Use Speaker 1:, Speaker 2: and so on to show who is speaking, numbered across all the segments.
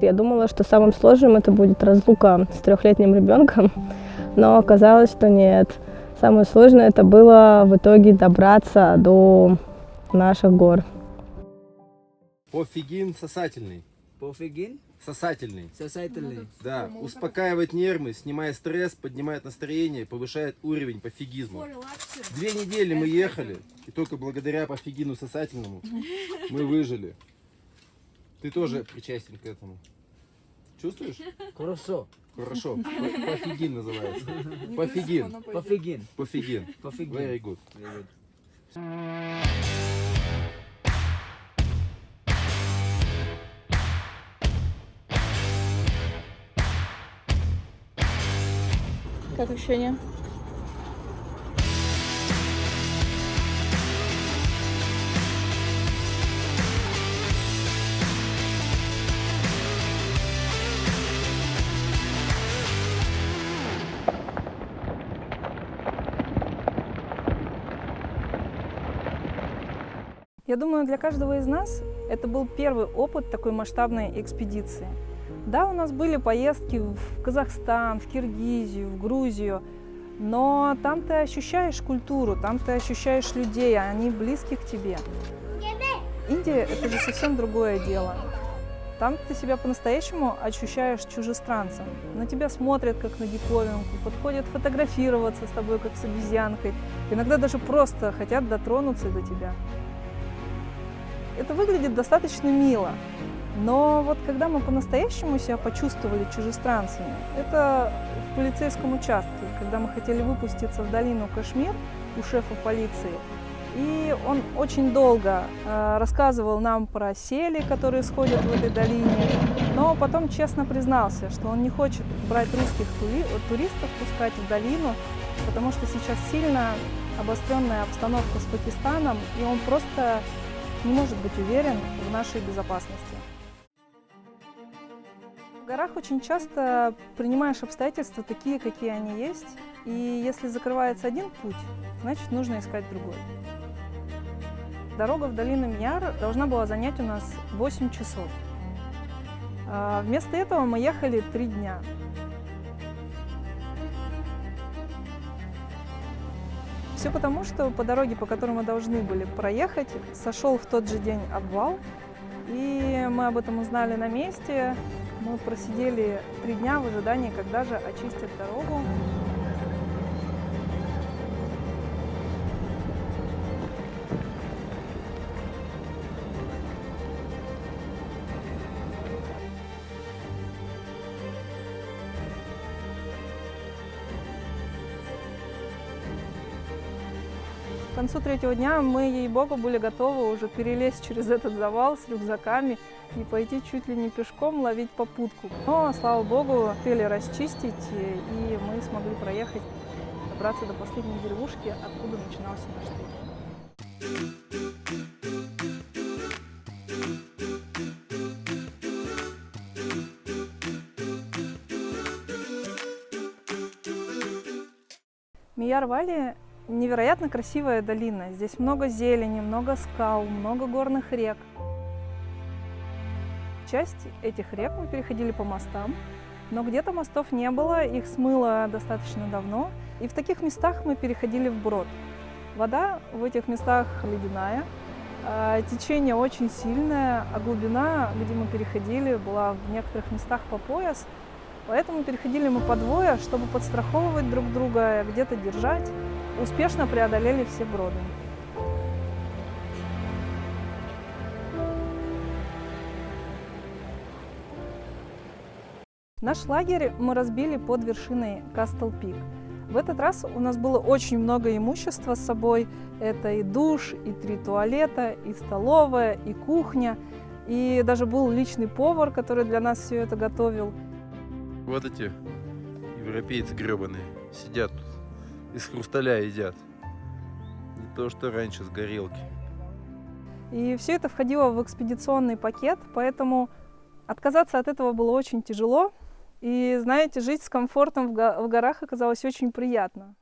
Speaker 1: Я думала, что самым сложным это будет разлука с 3-летним ребенком, но оказалось, что нет. Самое сложное это было в итоге добраться до наших гор.
Speaker 2: Пофигин сосательный.
Speaker 3: Пофигин?
Speaker 2: Сосательный.
Speaker 3: Сосательный.
Speaker 2: Да, успокаивает нервы, снимает стресс, поднимает настроение, повышает уровень пофигизма. 2 недели мы ехали, и только благодаря пофигину сосательному мы выжили. Ты тоже причастен к этому. Чувствуешь?
Speaker 3: Хорошо.
Speaker 2: Хорошо. Пофигин называется. Пофигин.
Speaker 3: Пофигин.
Speaker 2: Пофигин.
Speaker 3: Пофигин.
Speaker 2: Very good.
Speaker 3: Very good.
Speaker 4: Как ощущения?
Speaker 5: Я думаю, для каждого из нас это был первый опыт такой масштабной экспедиции. Да, у нас были поездки в Казахстан, в Киргизию, в Грузию, но там ты ощущаешь культуру, там ты ощущаешь людей, они близки к тебе. Индия – это же совсем другое дело. Там ты себя по-настоящему ощущаешь чужестранцем. На тебя смотрят как на диковинку, подходят фотографироваться с тобой как с обезьянкой. Иногда даже просто хотят дотронуться до тебя. Это выглядит достаточно мило, но вот когда мы по-настоящему себя почувствовали чужестранцами, это в полицейском участке, когда мы хотели выпуститься в долину Кашмир у шефа полиции, и он очень долго рассказывал нам про сели, которые сходят в этой долине, но потом честно признался, что он не хочет брать русских туристов, пускать в долину, потому что сейчас сильно обостренная обстановка с Пакистаном, и он просто не может быть уверен в нашей безопасности. В горах очень часто принимаешь обстоятельства такие, какие они есть, и если закрывается один путь, значит нужно искать другой. Дорога в долину Мьяр должна была занять у нас 8 часов. Вместо этого мы ехали 3 дня. Все потому, что по дороге, по которой мы должны были проехать, сошел в тот же день обвал, и мы об этом узнали на месте. Мы просидели 3 дня в ожидании, когда же очистят дорогу. К концу 3-го дня мы, ей-богу, были готовы уже перелезть через этот завал с рюкзаками и пойти чуть ли не пешком ловить попутку. Но, слава богу, успели расчистить, и мы смогли проехать, добраться до последней деревушки, откуда начинался наш путь. Мьяр-Вали – невероятно красивая долина. Здесь много зелени, много скал, много горных рек. Часть этих рек мы переходили по мостам, но где-то мостов не было, их смыло достаточно давно. И в таких местах мы переходили вброд. Вода в этих местах ледяная, течение очень сильное, а глубина, где мы переходили, была в некоторых местах по пояс. Поэтому переходили мы по двое, чтобы подстраховывать друг друга, где-то держать. Успешно преодолели все броды. Наш лагерь мы разбили под вершиной Кастл-Пик. В этот раз у нас было очень много имущества с собой. Это и душ, и 3 туалета, и столовая, и кухня. И даже был личный повар, который для нас все это готовил.
Speaker 2: Вот эти европейцы гребаные сидят тут, из хрусталя едят. Не то, что раньше с горелки.
Speaker 5: И все это входило в экспедиционный пакет, поэтому отказаться от этого было очень тяжело. И, знаете, жить с комфортом в горах оказалось очень приятно.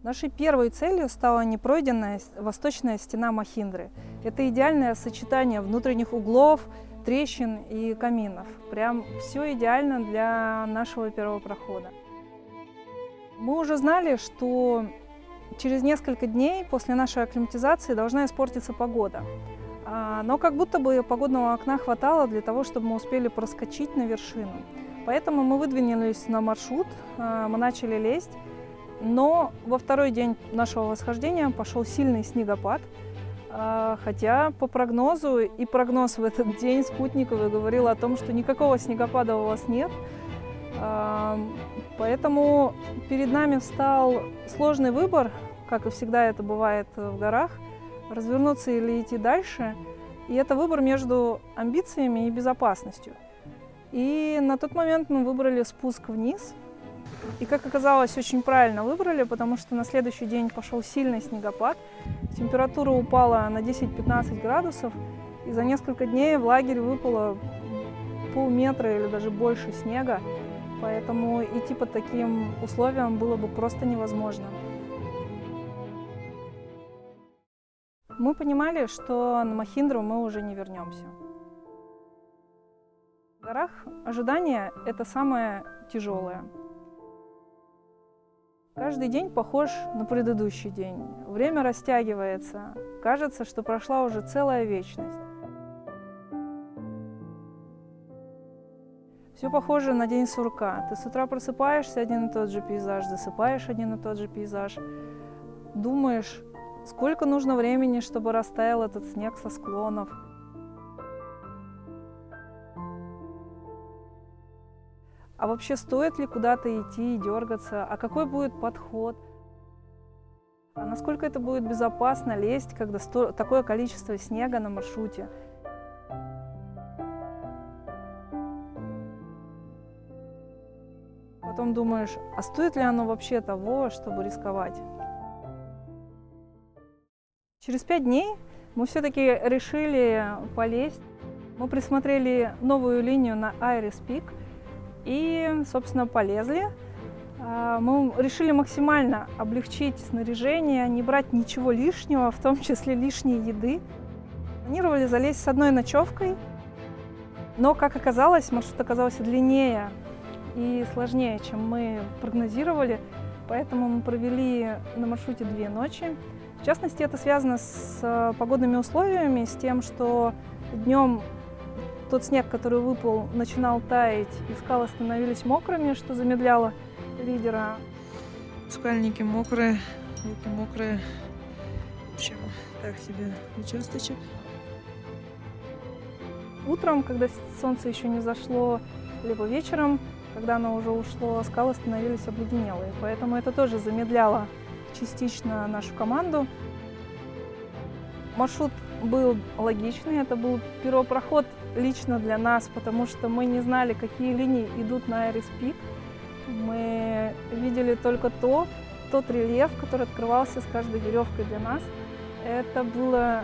Speaker 5: Нашей первой целью стала непройденная восточная стена Махиндры. Это идеальное сочетание внутренних углов, трещин и каминов. Прям все идеально для нашего первого прохода. Мы уже знали, что через несколько дней после нашей акклиматизации должна испортиться погода. Но как будто бы погодного окна хватало для того, чтобы мы успели проскочить на вершину. Поэтому мы выдвинулись на маршрут, мы начали лезть. Но во второй день нашего восхождения пошел сильный снегопад. Хотя по прогнозу, и прогноз в этот день спутниковый говорил о том, что никакого снегопада у вас нет. Поэтому перед нами встал сложный выбор, как и всегда это бывает в горах, развернуться или идти дальше. И это выбор между амбициями и безопасностью. И на тот момент мы выбрали спуск вниз. И, как оказалось, очень правильно выбрали, потому что на следующий день пошел сильный снегопад. Температура упала на 10-15 градусов. И за несколько дней в лагерь выпало полметра или даже больше снега. Поэтому идти под таким условиям было бы просто невозможно. Мы понимали, что на Махиндру мы уже не вернемся. В горах ожидание – это самое тяжелое. Каждый день похож на предыдущий день. Время растягивается. Кажется, что прошла уже целая вечность. Все похоже на день сурка. Ты с утра просыпаешься, один и тот же пейзаж, засыпаешь, один и тот же пейзаж. Думаешь, сколько нужно времени, чтобы растаял этот снег со склонов. А вообще стоит ли куда-то идти и дергаться? А какой будет подход? А насколько это будет безопасно лезть, когда такое количество снега на маршруте? Потом думаешь, а стоит ли оно вообще того, чтобы рисковать? Через 5 дней мы все-таки решили полезть. Мы присмотрели новую линию на Айрис Пик и, собственно, полезли. Мы решили максимально облегчить снаряжение, не брать ничего лишнего, в том числе лишней еды. Планировали залезть с одной ночевкой, но, как оказалось, маршрут оказался длиннее и сложнее, чем мы прогнозировали, поэтому мы провели на маршруте 2 ночи. В частности, это связано с погодными условиями, с тем, что днем тот снег, который выпал, начинал таять, и скалы становились мокрыми, что замедляло лидера.
Speaker 4: Скальники мокрые, руки мокрые. В общем, так себе участочек.
Speaker 5: Утром, когда солнце еще не зашло, либо вечером, когда оно уже ушло, скалы становились обледенелые. Поэтому это тоже замедляло частично нашу команду. Маршрут был логичный, это был первопроход лично для нас, потому что мы не знали, какие линии идут на Айрис Пик. Мы видели только тот рельеф, который открывался с каждой веревкой для нас. Это было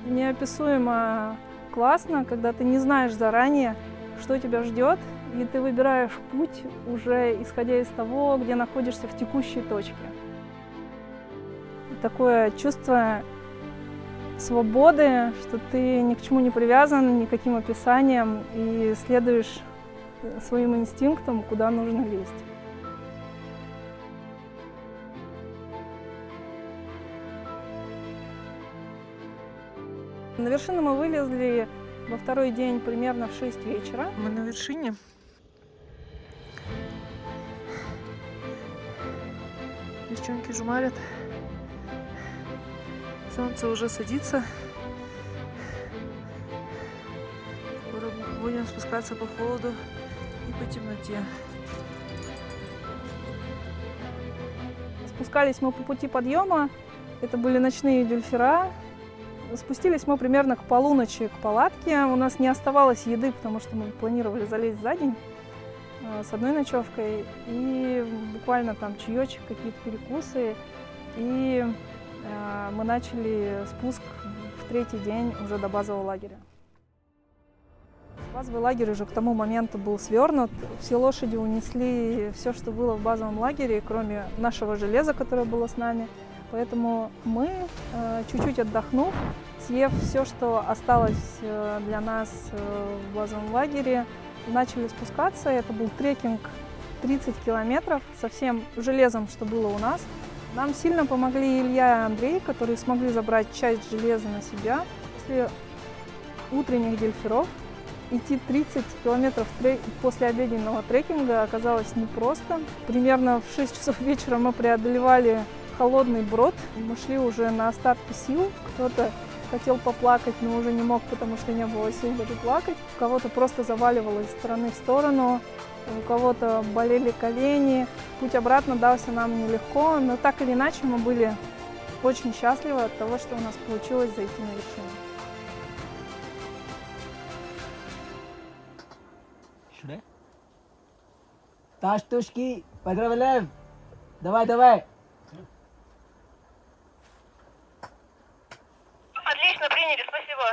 Speaker 5: неописуемо классно, когда ты не знаешь заранее, что тебя ждет, и ты выбираешь путь уже исходя из того, где находишься в текущей точке. Такое чувство свободы, что ты ни к чему не привязан, никаким описанием, и следуешь своим инстинктам, куда нужно лезть. На вершину мы вылезли во второй день примерно в 6 вечера.
Speaker 4: Мы на вершине. Девчонки жмарят. Солнце уже садится. Скоро будем спускаться по холоду и по темноте.
Speaker 5: Спускались мы по пути подъема. Это были ночные дюльфера. Спустились мы примерно к полуночи к палатке. У нас не оставалось еды, потому что мы планировали залезть за день с одной ночевкой. И буквально там чаечек, какие-то перекусы. И мы начали спуск в 3-й день уже до базового лагеря. Базовый лагерь уже к тому моменту был свернут. Все лошади унесли все, что было в базовом лагере, кроме нашего железа, которое было с нами. Поэтому мы, чуть-чуть отдохнув, съев все, что осталось для нас в базовом лагере, начали спускаться. Это был трекинг 30 километров со всем железом, что было у нас. Нам сильно помогли Илья и Андрей, которые смогли забрать часть железа на себя. После утренних дельферов идти 30 километров после обеденного трекинга оказалось непросто. Примерно в 6 часов вечера мы преодолевали холодный брод. Мы шли уже на остатки сил. Кто-то хотел поплакать, но уже не мог, потому что не было сил даже плакать. Кого-то просто заваливало из стороны в сторону, у кого-то болели колени. Путь обратно дался нам нелегко, но так или иначе мы были очень счастливы от того, что у нас получилось зайти на вершину.
Speaker 3: Сюда? Таштушки, поздравляем! Давай, давай!
Speaker 1: Отлично, приняли, спасибо.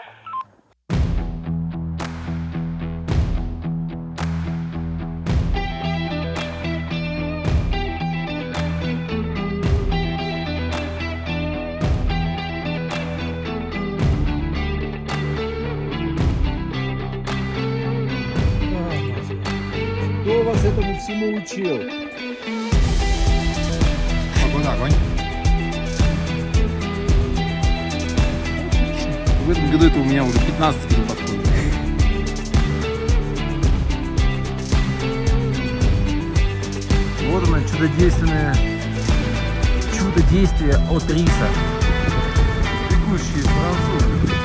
Speaker 2: Кто вас этому всему учил? Огонь. В этом году это у меня уже 15 не подходит. Вот оно, чудодействие от риса. Бегущие сразу.